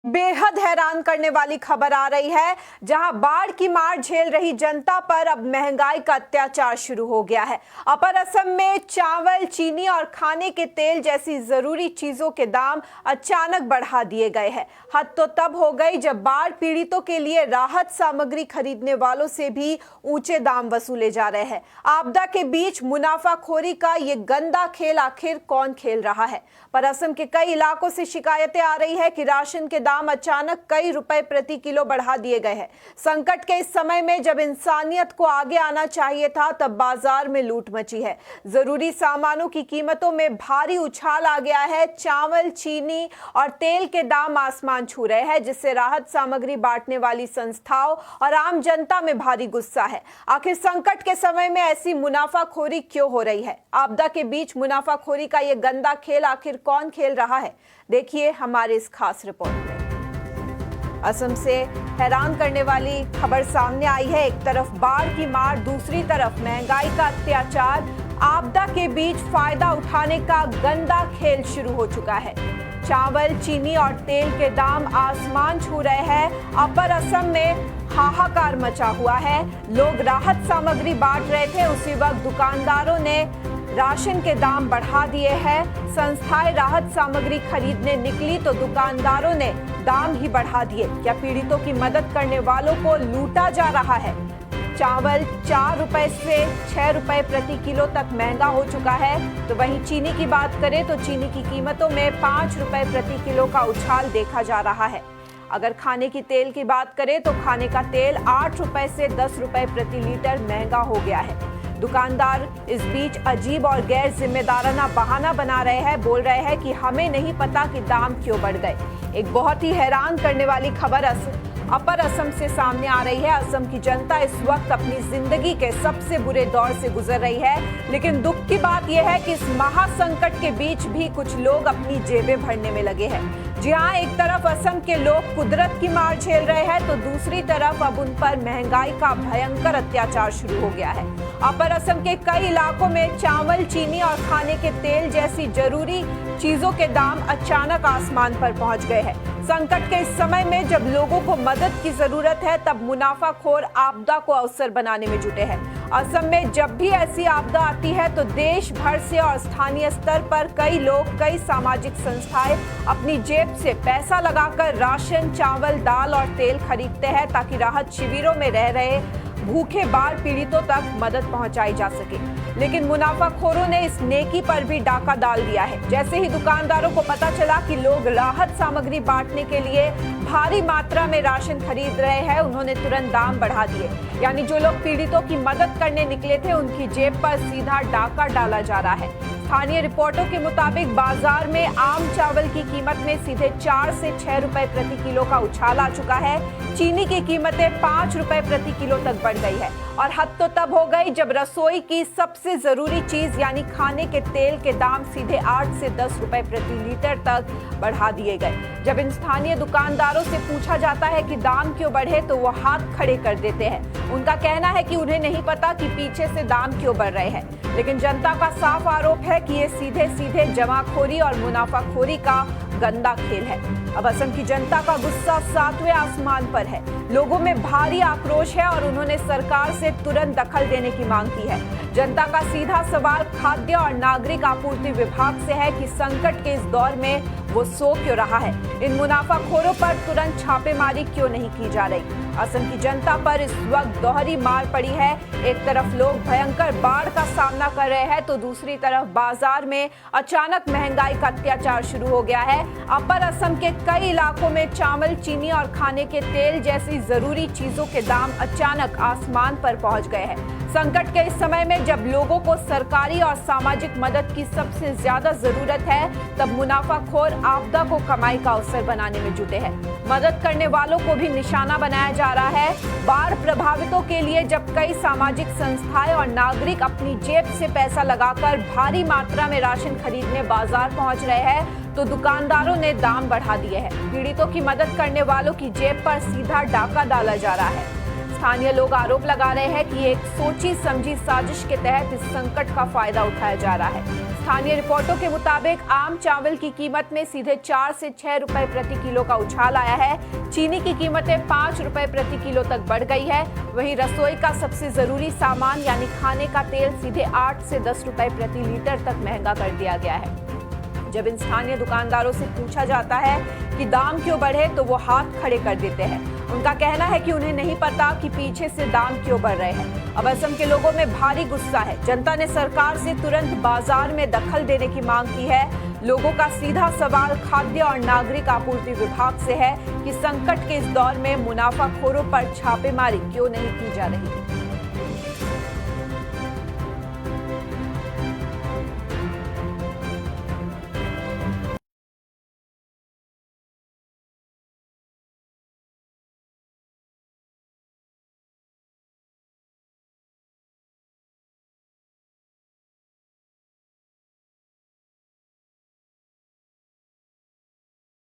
बेहद हैरान करने वाली खबर आ रही है, जहां बाढ़ की मार झेल रही जनता पर अब महंगाई का अत्याचार शुरू हो गया है। अपर असम में चावल, चीनी और खाने के तेल जैसी जरूरी चीजों के दाम अचानक बढ़ा दिए गए हैं। हद तो तब हो गई जब बाढ़ पीड़ितों के लिए राहत सामग्री खरीदने वालों से भी ऊंचे दाम वसूले जा रहे हैं। आपदा के बीच मुनाफाखोरी का ये गंदा खेल आखिर कौन खेल रहा है? पर असम के कई इलाकों से शिकायतें आ रही है कि राशन के दाम अचानक कई रुपए प्रति किलो बढ़ा दिए गए हैं। संकट के इस समय में जब इंसानियत को आगे आना चाहिए था, तब बाजार में लूट मची है। जरूरी सामानों की कीमतों में भारी उछाल आ गया है। चावल, चीनी और तेल के दाम आसमान छू रहे हैं, जिससे राहत सामग्री बांटने वाली संस्थाओं और आम जनता में भारी गुस्सा है। आखिर संकट के समय में ऐसी मुनाफाखोरी क्यों हो रही है? आपदा के बीच मुनाफाखोरी का यह गंदा खेल आखिर कौन खेल रहा है? देखिए हमारे इस खास रिपोर्ट में। असम से हैरान करने वाली खबर सामने आई है। एक तरफ बाढ़ की मार, दूसरी तरफ महंगाई का अत्याचार। आपदा के बीच फायदा उठाने का गंदा खेल शुरू हो चुका है। चावल, चीनी और तेल के दाम आसमान छू रहे हैं। अपर असम में हाहाकार मचा हुआ है। लोग राहत सामग्री बांट रहे थे, उसी वक्त दुकानदारों ने राशन के दाम बढ़ा दिए हैं। संस्थाएं राहत सामग्री खरीदने निकली तो दुकानदारों ने दाम ही बढ़ा दिए। क्या पीड़ितों की मदद करने वालों को लूटा जा रहा है? चावल 4 रुपए से 6 रुपए प्रति किलो तक महंगा हो चुका है। तो वहीं चीनी की बात करें तो चीनी की कीमतों में 5 रुपए प्रति किलो का उछाल देखा जा रहा है। अगर खाने की तेल की बात करें तो खाने का तेल 8 रुपए से 10 रुपए प्रति लीटर महंगा हो गया है। दुकानदार इस बीच अजीब और गैर जिम्मेदाराना बहाना बना रहे हैं। बोल रहे हैं कि हमें नहीं पता कि दाम क्यों बढ़ गए। एक बहुत ही हैरान करने वाली खबर अपर असम से सामने आ रही है। असम की जनता इस वक्त अपनी जिंदगी के सबसे बुरे दौर से गुजर रही है, लेकिन दुख की बात यह है कि इस महासंकट के बीच भी कुछ लोग अपनी जेबें भरने में लगे हैं। जी हाँ, एक तरफ असम के लोग कुदरत की मार झेल रहे हैं, तो दूसरी तरफ अब उन पर महंगाई का भयंकर अत्याचार शुरू हो गया है। अपर असम के कई इलाकों में चावल, चीनी और खाने के तेल जैसी जरूरी चीजों के दाम अचानक आसमान पर पहुंच गए हैं। संकट के इस समय में जब लोगों को मदद की जरूरत है, तब मुनाफाखोर आपदा को अवसर बनाने में जुटे हैं। असम में जब भी ऐसी आपदा आती है तो देश भर से और स्थानीय स्तर पर कई लोग, कई सामाजिक संस्थाएं अपनी जेब से पैसा लगाकर राशन, चावल, दाल और तेल खरीदते हैं, ताकि राहत शिविरों में रह रहे भूखे बाढ़ पीड़ितों तक मदद पहुंचाई जा सके। लेकिन मुनाफाखोरों ने इस नेकी पर भी डाका डाल दिया है। जैसे ही दुकानदारों को पता चला कि लोग राहत सामग्री बांटने के लिए भारी मात्रा में राशन खरीद रहे हैं, उन्होंने तुरंत दाम बढ़ा दिए। यानी जो लोग पीड़ितों की मदद करने निकले थे, उनकी जेब पर सीधा डाका डाला जा रहा है। स्थानीय रिपोर्टों के मुताबिक बाजार में आम चावल की कीमत में सीधे 4 से 6 रुपए प्रति किलो का उछाल आ चुका है। चीनी की कीमतें 5 रुपए प्रति किलो तक बढ़ गई है। और हद तो तब हो गई जब रसोई की सबसे जरूरी चीज यानी खाने के तेल के दाम सीधे 8 से 10 रुपए प्रति लीटर तक बढ़ा दिए गए। जब इन स्थानीय दुकानदारों से पूछा जाता है कि दाम क्यों बढ़े, तो वो हाथ खड़े कर देते हैं। उनका कहना है कि उन्हें नहीं पता कि पीछे से दाम क्यों बढ़ रहे हैं। लेकिन जनता का साफ आरोप है कि ये सीधे सीधे जमाखोरी और मुनाफाखोरी का गंदा खेल है। अब असम की जनता का गुस्सा 7वें आसमान पर है। लोगों में भारी आक्रोश है और उन्होंने सरकार से तुरंत दखल देने की मांग की है। जनता का सीधा सवाल खाद्य और नागरिक आपूर्ति विभाग से है कि संकट के इस दौर में वो सो क्यों रहा है। इन मुनाफाखोरों पर तुरंत छापेमारी क्यों नहीं की जा रही? असम की जनता पर इस वक्त दोहरी मार पड़ी है। एक तरफ लोग भयंकर बाढ़ का सामना कर रहे हैं, तो दूसरी तरफ बाजार में अचानक महंगाई का अत्याचार शुरू हो गया है। अपर असम के कई इलाकों में चावल, चीनी और खाने के तेल जैसी जरूरी चीजों के दाम अचानक आसमान पर पहुंच गए हैं। संकट के इस समय में जब लोगों को सरकारी और सामाजिक मदद की सबसे ज्यादा जरूरत है, तब मुनाफाखोर आपदा को कमाई का अवसर बनाने में जुटे हैं। मदद करने वालों को भी निशाना बनाया जा रहा है। बाढ़ प्रभावितों के लिए जब कई सामाजिक संस्थाएं और नागरिक अपनी जेब से पैसा लगाकर भारी मात्रा में राशन खरीदने बाजार पहुंच रहे हैं, तो दुकानदारों ने दाम बढ़ा दिए हैं। पीड़ितों की मदद करने वालों की जेब पर सीधा डाका डाला जा रहा है। स्थानीय लोग आरोप लगा रहे हैं कि एक सोची समझी साजिश के तहत इस संकट का फायदा उठाया जा रहा है। स्थानीय रिपोर्टों के मुताबिक आम चावल की कीमत में सीधे 4 से 6 रुपए प्रति किलो का उछाल आया है। चीनी की कीमतें 5 रुपए प्रति किलो तक बढ़ गई है। वहीं रसोई का सबसे जरूरी सामान यानी खाने का तेल सीधे 8 से 10 रुपए प्रति लीटर तक महंगा कर दिया गया है। जब इन स्थानीय दुकानदारों से पूछा जाता है कि दाम क्यों बढ़े तो वो हाथ खड़े कर देते हैं। उनका कहना है कि उन्हें नहीं पता कि पीछे से दाम क्यों बढ़ रहे हैं। अब असम के लोगों में भारी गुस्सा है। जनता ने सरकार से तुरंत बाजार में दखल देने की मांग की है। लोगों का सीधा सवाल खाद्य और नागरिक आपूर्ति विभाग से है कि संकट के इस दौर में मुनाफाखोरों पर छापेमारी क्यों नहीं की जा रही।